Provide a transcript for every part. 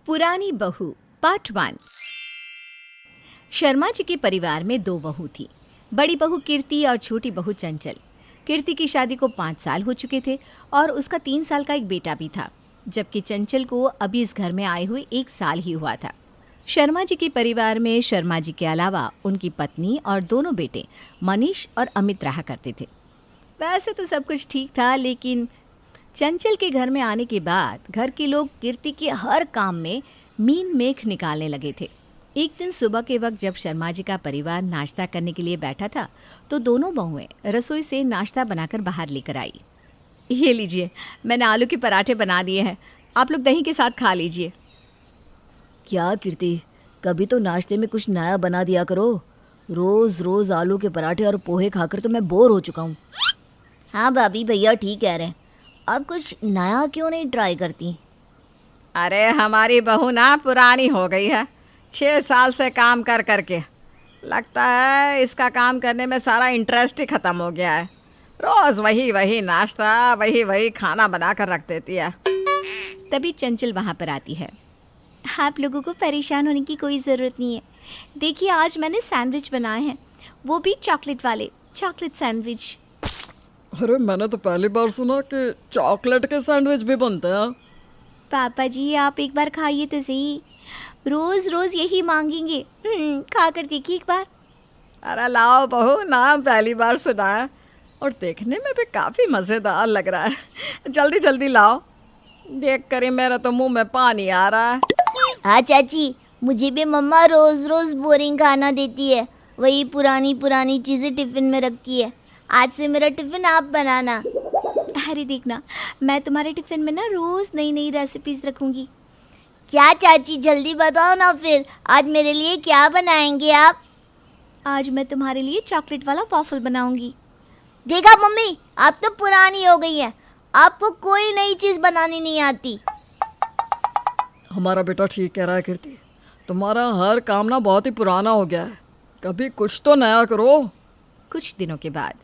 पुरानी बहू पार्ट 1। शर्मा जी के परिवार में 2 बहू थी, बड़ी बहू कीर्ति और छोटी बहू चंचल। कीर्ति की शादी को 5 साल हो चुके थे और उसका 3 साल का एक बेटा भी था, जबकि चंचल को अभी इस घर में आए हुए 1 साल ही हुआ था। शर्मा जी के परिवार में शर्मा जी के अलावा उनकी पत्नी और दोनों बेटे मनीष और अमित रहा करते थे। वैसे तो सब कुछ ठीक था, लेकिन चंचल के घर में आने के बाद घर के लोग कीर्ति के हर काम में मीन मेख निकालने लगे थे। एक दिन सुबह के वक्त जब शर्मा जी का परिवार नाश्ता करने के लिए बैठा था, तो दोनों बहुएं रसोई से नाश्ता बनाकर बाहर लेकर आई। ये लीजिए, मैंने आलू के पराठे बना दिए हैं, आप लोग दही के साथ खा लीजिए। क्या कीर्ति, कभी तो नाश्ते में कुछ नया बना दिया करो। रोज रोज आलू के पराठे और पोहे खाकर तो मैं बोर हो चुका हूँ। हाँ भाभी, भैया ठीक कह रहे हैं। अब कुछ नया क्यों नहीं ट्राई करती? अरे हमारी बहू ना पुरानी हो गई है, 6 साल से काम कर करके लगता है इसका काम करने में सारा इंटरेस्ट ही ख़त्म हो गया है। रोज़ वही वही नाश्ता, वही वही खाना बना कर रख देती है। तभी चंचल वहाँ पर आती है। आप लोगों को परेशान होने की कोई ज़रूरत नहीं है। देखिए, आज मैंने सैंडविच बनाए हैं, वो भी चॉकलेट वाले, चॉकलेट सैंडविच। अरे मैंने तो पहली बार सुना कि चॉकलेट के सैंडविच भी बनते हैं। पापा जी, आप एक बार खाइए तो सही, रोज़ रोज़ यही मांगेंगे। खा कर देखिए एक बार। अरे लाओ बहू, नाम पहली बार सुना है और देखने में भी काफ़ी मज़ेदार लग रहा है। जल्दी जल्दी लाओ, देख कर ही मेरा तो मुंह में पानी आ रहा है। हाँ चाची, मुझे भी मम्मा रोज रोज बोरिंग खाना देती है, वही पुरानी पुरानी चीज़ें टिफ़िन में रखती है। आज से मेरा टिफ़िन आप बनाना। अरे देखना, मैं तुम्हारे टिफ़िन में ना रोज़ नई नई रेसिपीज़ रखूँगी। क्या चाची, जल्दी बताओ ना फिर, आज मेरे लिए क्या बनाएंगे आप? आज मैं तुम्हारे लिए चॉकलेट वाला वॉफल बनाऊँगी। देखा मम्मी, आप तो पुरानी हो गई हैं, आपको कोई नई चीज़ बनानी नहीं आती। हमारा बेटा ठीक कह रहा है कीर्ति, तुम्हारा हर काम ना बहुत ही पुराना हो गया है, कभी कुछ तो नया करो। कुछ दिनों के बाद,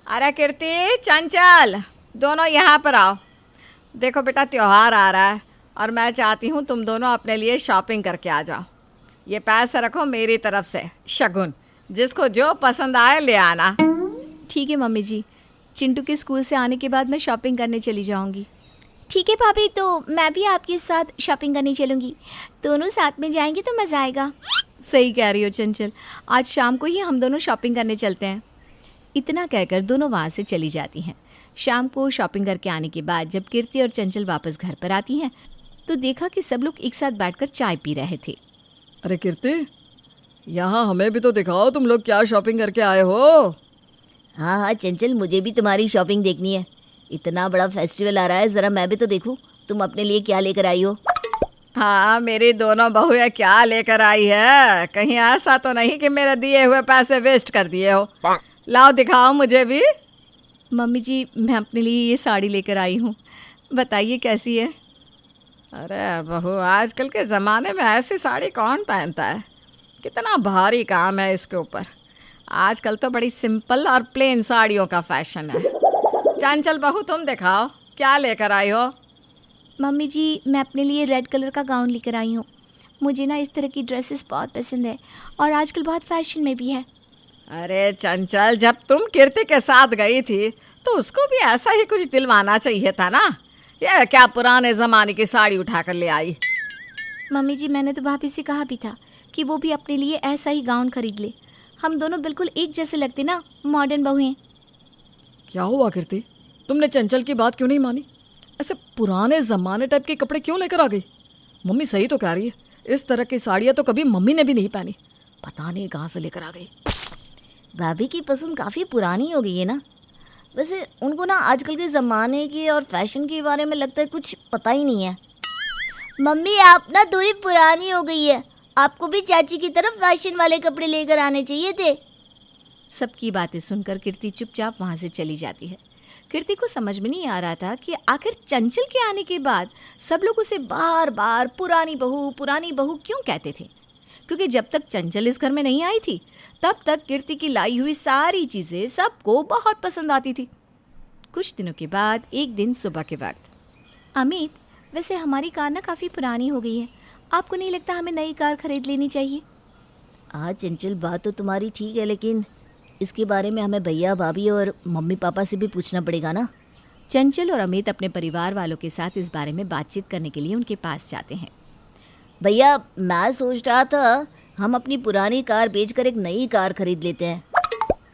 अरे कीर्ति, चंचल, दोनों यहाँ पर आओ। देखो बेटा, त्योहार आ रहा है और मैं चाहती हूँ तुम दोनों अपने लिए शॉपिंग करके आ जाओ। ये पैसे रखो मेरी तरफ से शगुन, जिसको जो पसंद आए ले आना। ठीक है मम्मी जी, चिंटू के स्कूल से आने के बाद मैं शॉपिंग करने चली जाऊंगी। ठीक है भाभी, तो मैं भी आपके साथ शॉपिंग करने चलूँगी, दोनों साथ में जाएंगे तो मज़ा आएगा। सही कह रही हो चंचल, आज शाम को ही हम दोनों शॉपिंग करने चलते हैं। इतना कहकर दोनों वहाँ से चली जाती हैं। शाम को शॉपिंग करके आने के बाद जब कीर्ति और चंचल वापस घर पर आती हैं, तो देखा कि सब लोग एक साथ बैठकर चाय पी रहे थे। अरे कीर्ति, यहाँ हमें भी तो दिखाओ तुम लोग क्या शॉपिंग करके आए हो। हाँ हाँ चंचल, मुझे भी तुम्हारी शॉपिंग देखनी है। इतना बड़ा फेस्टिवल आ रहा है, ज़रा मैं भी तो देखूं तुम अपने लिए क्या लेकर आई हो। हाँ, मेरी दोनों बहुएं क्या लेकर आई है, कहीं ऐसा तो नहीं कि मेरे दिए हुए पैसे वेस्ट कर दिए हो। लाओ दिखाओ मुझे भी। मम्मी जी, मैं अपने लिए ये साड़ी लेकर आई हूँ, बताइए कैसी है। अरे बहू, आजकल के ज़माने में ऐसी साड़ी कौन पहनता है, कितना भारी काम है इसके ऊपर। आजकल तो बड़ी सिंपल और प्लेन साड़ियों का फैशन है। चंचल बहू, तुम दिखाओ क्या लेकर आई हो। मम्मी जी, मैं अपने लिए रेड कलर का गाउन लेकर आई हूँ। मुझे ना इस तरह की ड्रेसेस बहुत पसंद है और आजकल बहुत फैशन में भी है। अरे चंचल, जब तुम कीर्ति के साथ गई थी तो उसको भी ऐसा ही कुछ दिलवाना चाहिए था ना। ये क्या पुराने ज़माने की साड़ी उठा कर ले आई। मम्मी जी, मैंने तो भाभी से कहा भी था कि वो भी अपने लिए ऐसा ही गाउन खरीद ले। हम दोनों बिल्कुल एक जैसे लगते ना, मॉडर्न बहुएं। क्या हुआ कीर्ति, तुमने चंचल की बात क्यों नहीं मानी? ऐसे पुराने ज़माने टाइप के कपड़े क्यों लेकर आ गई? मम्मी सही तो कह रही है, इस तरह की साड़ियाँ तो कभी मम्मी ने भी नहीं पहनी, पता नहीं कहाँ से लेकर आ गई। भाभी की पसंद काफ़ी पुरानी हो गई है ना। वैसे उनको ना आजकल के ज़माने के और फैशन के बारे में लगता है कुछ पता ही नहीं है। मम्मी, आप ना थोड़ी पुरानी हो गई है, आपको भी चाची की तरफ फैशन वाले कपड़े लेकर आने चाहिए थे। सबकी बातें सुनकर कीर्ति चुपचाप वहाँ से चली जाती है। कीर्ति को समझ में नहीं आ रहा था कि आखिर चंचल के आने के बाद सब लोग उसे बार बार पुरानी बहू क्यों कहते थे, क्योंकि जब तक चंचल इस घर में नहीं आई थी तब तक कीर्ति की लाई हुई सारी चीज़ें सबको बहुत पसंद आती थी। कुछ दिनों के बाद एक दिन सुबह के वक्त, अमित, वैसे हमारी कार ना काफ़ी पुरानी हो गई है आपको नहीं लगता हमें नई कार खरीद लेनी चाहिए? हाँ चंचल, बात तो तुम्हारी ठीक है, लेकिन इसके बारे में हमें भैया भाभी और मम्मी पापा से भी पूछना पड़ेगा ना। चंचल और अमित अपने परिवार वालों के साथ इस बारे में बातचीत करने के लिए उनके पास जाते हैं। भैया, मैं सोच रहा था हम अपनी पुरानी कार बेचकर एक नई कार खरीद लेते हैं।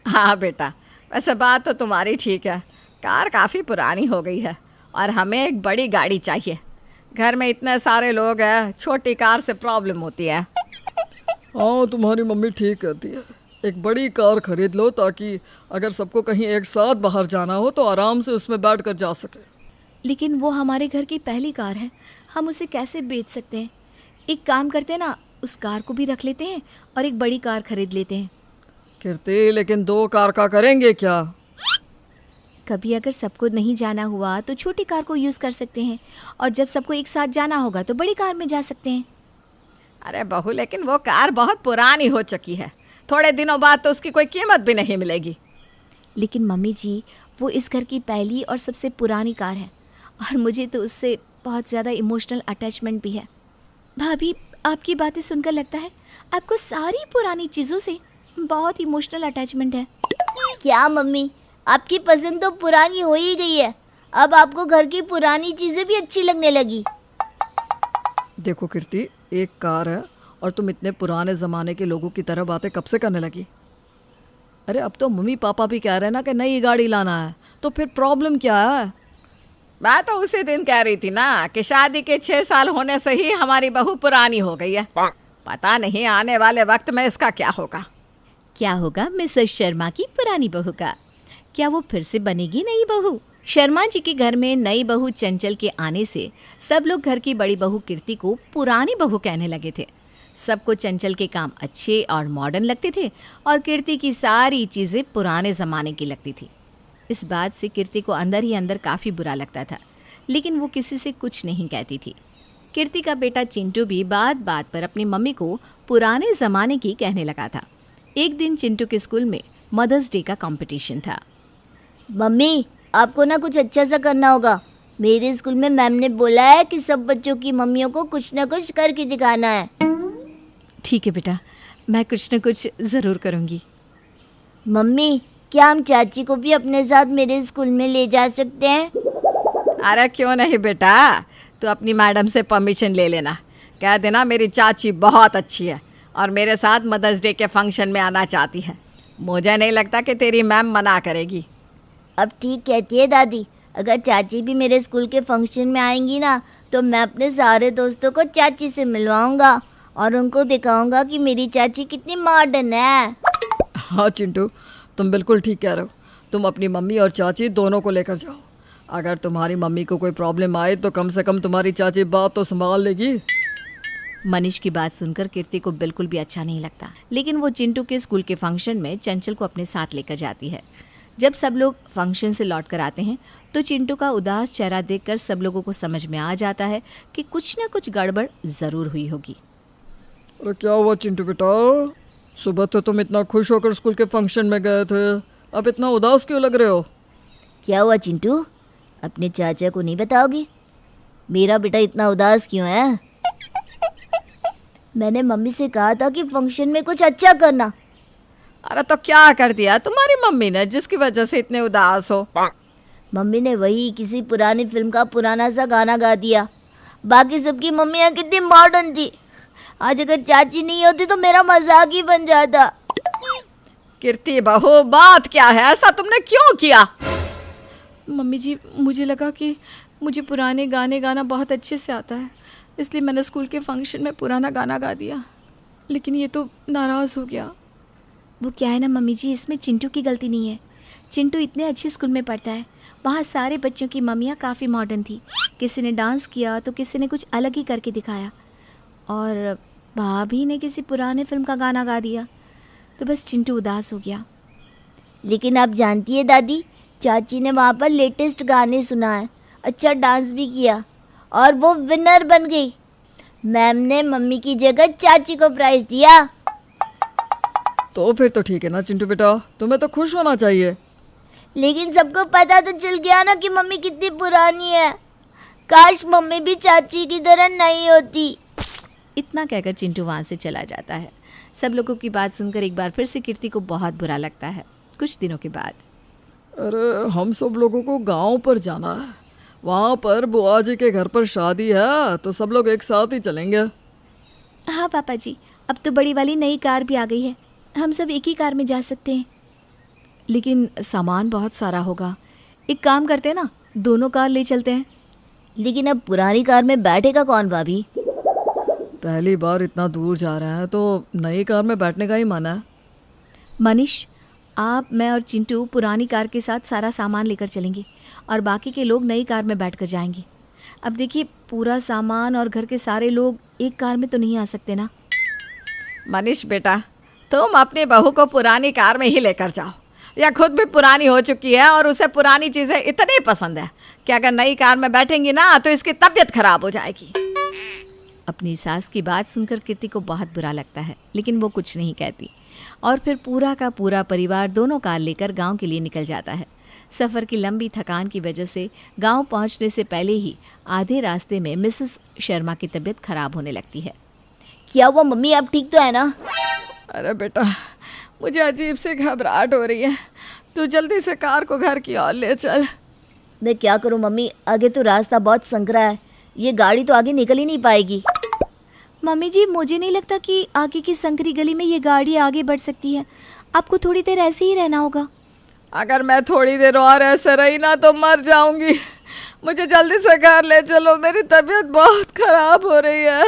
हाँ बेटा, वैसे बात तो तुम्हारी ठीक है। कार काफ़ी पुरानी हो गई है और हमें एक बड़ी गाड़ी चाहिए। घर में इतने सारे लोग हैं, छोटी कार से प्रॉब्लम होती है। हाँ, तुम्हारी मम्मी ठीक कहती है। एक बड़ी कार खरीद लो ताकि अगर सबको कहीं एक साथ बाहर जाना हो तो आराम से उसमें बैठ कर जा सके। लेकिन वो हमारे घर की पहली कार है, हम उसे कैसे बेच सकते हैं? एक काम करते हैं ना, उस कार को भी रख लेते हैं और एक बड़ी कार खरीद लेते हैं। कीर्ति, लेकिन 2 कार का करेंगे क्या? कभी अगर सबको नहीं जाना हुआ तो छोटी कार को यूज़ कर सकते हैं, और जब सबको एक साथ जाना होगा तो बड़ी कार में जा सकते हैं। अरे बहू, लेकिन वो कार बहुत पुरानी हो चुकी है। थोड़े दिनों बाद तो उसकी कोई कीमत भी नहीं मिलेगी। लेकिन मम्मी जी, वो इस घर की पहली और सबसे पुरानी कार है और मुझे तो उससे बहुत ज़्यादा इमोशनल अटैचमेंट भी है। भाभी, आपकी बातें सुनकर लगता है आपको सारी पुरानी चीज़ों से बहुत इमोशनल अटैचमेंट है। क्या मम्मी, आपकी पसंद तो पुरानी हो ही गई है, अब आपको घर की पुरानी चीज़ें भी अच्छी लगने लगी। देखो कीर्ति, एक कार है और तुम इतने पुराने ज़माने के लोगों की तरह बातें कब से करने लगी? अरे अब तो मम्मी पापा भी कह रहे हैं ना कि नई गाड़ी लाना है, तो फिर प्रॉब्लम क्या है? मैं तो उसी दिन कह रही थी ना कि शादी के 6 साल होने से ही हमारी बहू पुरानी हो गई है। पता नहीं आने वाले वक्त में इसका क्या होगा। क्या होगा मिसेस शर्मा की पुरानी बहू का? क्या वो फिर से बनेगी नई बहू? शर्मा जी के घर में नई बहू चंचल के आने से सब लोग घर की बड़ी बहू कीर्ति को पुरानी बहू कहने लगे थे। सबको चंचल के काम अच्छे और मॉडर्न लगते थे और कीर्ति की सारी चीज़ें पुराने ज़माने की लगती थी। इस बात से कीर्ति को अंदर ही अंदर काफ़ी बुरा लगता था, लेकिन वो किसी से कुछ नहीं कहती थी। कीर्ति का बेटा चिंटू भी बात बात पर अपनी मम्मी को पुराने ज़माने की कहने लगा था। एक दिन चिंटू के स्कूल में मदर्स डे का कंपटीशन था। मम्मी, आपको ना कुछ अच्छा सा करना होगा। मेरे स्कूल में मैम ने बोला है कि सब बच्चों की मम्मियों को कुछ ना कुछ करके दिखाना है। ठीक है बेटा, मैं कुछ न कुछ ज़रूर करूँगी। मम्मी, क्या हम चाची को भी अपने साथ मेरे स्कूल में ले जा सकते हैं? अरे क्यों नहीं बेटा, तो अपनी मैडम से परमिशन ले लेना। कह देना मेरी चाची बहुत अच्छी है और मेरे साथ मदर्स डे के फंक्शन में आना चाहती है। मुझे नहीं लगता कि तेरी मैम मना करेगी। अब ठीक कहती है दादी, अगर चाची भी मेरे स्कूल के फंक्शन में आएंगी ना तो मैं अपने सारे दोस्तों को चाची से मिलवाऊंगा और उनको दिखाऊंगा कि मेरी चाची कितनी मॉडर्न है। हाँ चिंटू, तुम बिल्कुल ठीक कह रहे हो। तुम अपनी मम्मी और चाची दोनों को लेकर जाओ। अगर तुम्हारी मम्मी को कोई प्रॉब्लम आए तो कम से कम तुम्हारी चाची बात तो संभाल लेगी। मनीष की बात सुनकर कीर्ति को बिल्कुल भी अच्छा नहीं लगता, लेकिन वो चिंटू के स्कूल के फंक्शन में चंचल को अपने साथ लेकर जाती है। जब सब लोग फंक्शन से लौट कर आते हैं तो चिंटू का उदास चेहरा देखकर सब लोगों को समझ में आ जाता है कि कुछ न कुछ गड़बड़ ज़रूर हुई होगी। अरे क्या हुआ चिंटू बेटा? सुबह तो तुम इतना खुश होकर स्कूल के फंक्शन में गए थे, अब इतना उदास क्यों लग रहे हो? क्या हुआ चिंटू, अपने चाचा को नहीं बताओगी? मेरा बेटा इतना उदास क्यों है? मैंने मम्मी से कहा था कि फंक्शन में कुछ अच्छा करना। अरे तो क्या कर दिया तुम्हारी मम्मी ने जिसकी वजह से इतने उदास हो? मम्मी ने वही किसी पुरानी फिल्म का पुराना सा गाना गा दिया। बाकी सबकी मम्मियाँ कितनी मॉडर्न थी। आज अगर चाची नहीं होती तो मेरा मजाक ही बन जाता। कीर्ति बहू, बात क्या है? ऐसा तुमने क्यों किया? मम्मी जी, मुझे लगा कि मुझे पुराने गाने गाना बहुत अच्छे से आता है, इसलिए मैंने स्कूल के फंक्शन में पुराना गाना गा दिया, लेकिन ये तो नाराज़ हो गया। वो क्या है ना मम्मी जी, इसमें चिंटू की गलती नहीं है। चिंटू इतने अच्छे स्कूल में पढ़ता है, वहाँ सारे बच्चों की मम्मियाँ काफ़ी मॉडर्न थी। किसी ने डांस किया तो किसी ने कुछ अलग ही करके दिखाया, और भाभी ने किसी पुराने फिल्म का गाना गा दिया, तो बस चिंटू उदास हो गया। लेकिन आप जानती है दादी, चाची ने वहाँ पर लेटेस्ट गाने सुना है, अच्छा डांस भी किया और वो विनर बन गई। मैम ने मम्मी की जगह चाची को प्राइज दिया। तो फिर तो ठीक है ना चिंटू बेटा, तुम्हें तो खुश होना चाहिए। लेकिन सबको पता तो चल गया ना कि मम्मी कितनी पुरानी है। काश मम्मी भी चाची की तरह नहीं होती। इतना कहकर चिंटू वहाँ से चला जाता है। सब लोगों की बात सुनकर एक बार फिर से कीर्ति को बहुत बुरा लगता है। कुछ दिनों के बाद अरे हम सब लोगों को गांव पर जाना है, वहाँ पर बुआ जी के घर पर शादी है, तो सब लोग एक साथ ही चलेंगे। हाँ पापा जी, अब तो बड़ी वाली नई कार भी आ गई है, हम सब एक ही कार में जा सकते हैं। लेकिन सामान बहुत सारा होगा, एक काम करते हैं ना, दोनों कार ले चलते हैं। लेकिन अब पुरानी कार में बैठेगा कौन भाभी? पहली बार इतना दूर जा रहे हैं तो नई कार में बैठने का ही मन है। मनीष, आप, मैं और चिंटू पुरानी कार के साथ सारा सामान लेकर चलेंगे और बाकी के लोग नई कार में बैठकर जाएंगे। अब देखिए, पूरा सामान और घर के सारे लोग एक कार में तो नहीं आ सकते ना। मनीष बेटा, तुम अपनी बहू को पुरानी कार में ही लेकर जाओ। या खुद भी पुरानी हो चुकी है और उसे पुरानी चीज़ें इतनी पसंद है कि अगर नई कार में बैठेंगी ना तो इसकी तबीयत खराब हो जाएगी। अपनी सास की बात सुनकर कीर्ति को बहुत बुरा लगता है, लेकिन वो कुछ नहीं कहती और फिर पूरा का पूरा परिवार दोनों कार लेकर गांव के लिए निकल जाता है। सफ़र की लंबी थकान की वजह से गांव पहुंचने से पहले ही आधे रास्ते में मिसेस शर्मा की तबीयत खराब होने लगती है। क्या हुआ मम्मी, आप ठीक तो है ना? अरे बेटा, मुझे अजीब सी घबराहट हो रही है, तू जल्दी से कार को घर की ओर ले चल। मैं क्या करूं मम्मी, आगे तो रास्ता बहुत संकरा है, ये गाड़ी तो आगे निकल ही नहीं पाएगी। मम्मी जी, मुझे नहीं लगता कि आगे की संकरी गली में ये गाड़ी आगे बढ़ सकती है, आपको थोड़ी देर ऐसे ही रहना होगा। अगर मैं थोड़ी देर और ऐसे रही ना तो मर जाऊंगी। मुझे जल्दी से घर ले चलो, मेरी तबीयत बहुत खराब हो रही है।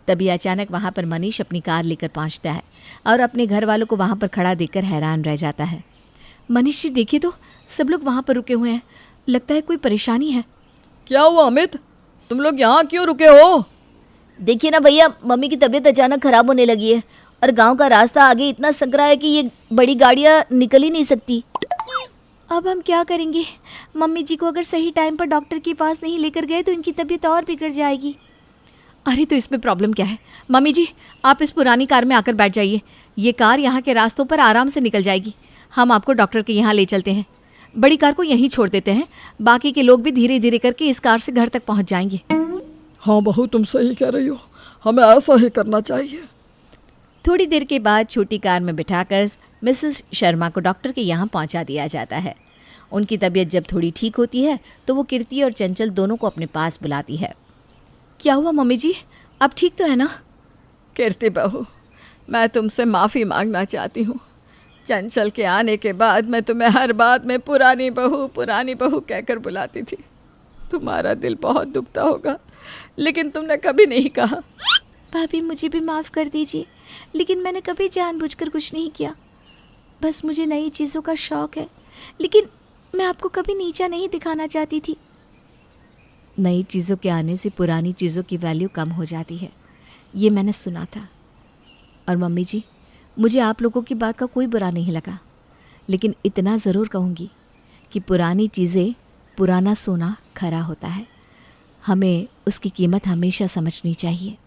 तभी अचानक वहाँ पर मनीष अपनी कार लेकर पहुँचता है और अपने घर वालों को वहाँ पर खड़ा देखकर हैरान रह जाता है। मनीष जी देखिए तो, सब लोग वहाँ पर रुके हुए हैं, लगता है कोई परेशानी है। क्या हुआ अमित, तुम लोग यहाँ क्यों रुके हो? देखिए ना भैया, मम्मी की तबीयत अचानक खराब होने लगी है और गांव का रास्ता आगे इतना संकरा है कि ये बड़ी गाड़ियाँ निकल ही नहीं सकती। अब हम क्या करेंगे? मम्मी जी को अगर सही टाइम पर डॉक्टर के पास नहीं लेकर गए तो इनकी तबीयत और बिगड़ जाएगी। अरे तो इसमें प्रॉब्लम क्या है? मम्मी जी, आप इस पुरानी कार में आकर बैठ जाइए, ये कार यहाँ के रास्तों पर आराम से निकल जाएगी। हम आपको डॉक्टर के यहाँ ले चलते हैं, बड़ी कार को यहीं छोड़ देते हैं, बाकी के लोग भी धीरे धीरे करके इस कार से घर तक पहुँच जाएंगे। हाँ बहू, तुम सही कह रही हो, हमें ऐसा ही करना चाहिए। थोड़ी देर के बाद छोटी कार में बिठाकर मिसेस शर्मा को डॉक्टर के यहाँ पहुँचा दिया जाता है। उनकी तबीयत जब थोड़ी ठीक होती है तो वो कीर्ति और चंचल दोनों को अपने पास बुलाती है। क्या हुआ मम्मी जी, आप ठीक तो है ना? कीर्ति बहू, मैं तुमसे माफ़ी मांगना चाहती हूँ। चंचल के आने के बाद मैं तुम्हें हर बात में पुरानी बहू कहकर बुलाती थी। तुम्हारा दिल बहुत दुखता होगा, लेकिन तुमने कभी नहीं कहा। भाभी मुझे भी माफ़ कर दीजिए, लेकिन मैंने कभी जानबूझकर कुछ नहीं किया। बस मुझे नई चीज़ों का शौक़ है, लेकिन मैं आपको कभी नीचा नहीं दिखाना चाहती थी। नई चीज़ों के आने से पुरानी चीज़ों की वैल्यू कम हो जाती है, ये मैंने सुना था। और मम्मी जी, मुझे आप लोगों की बात का कोई बुरा नहीं लगा, लेकिन इतना ज़रूर कहूँगी कि पुरानी चीज़ें, पुराना सोना खरा होता है, हमें उसकी कीमत हमेशा समझनी चाहिए।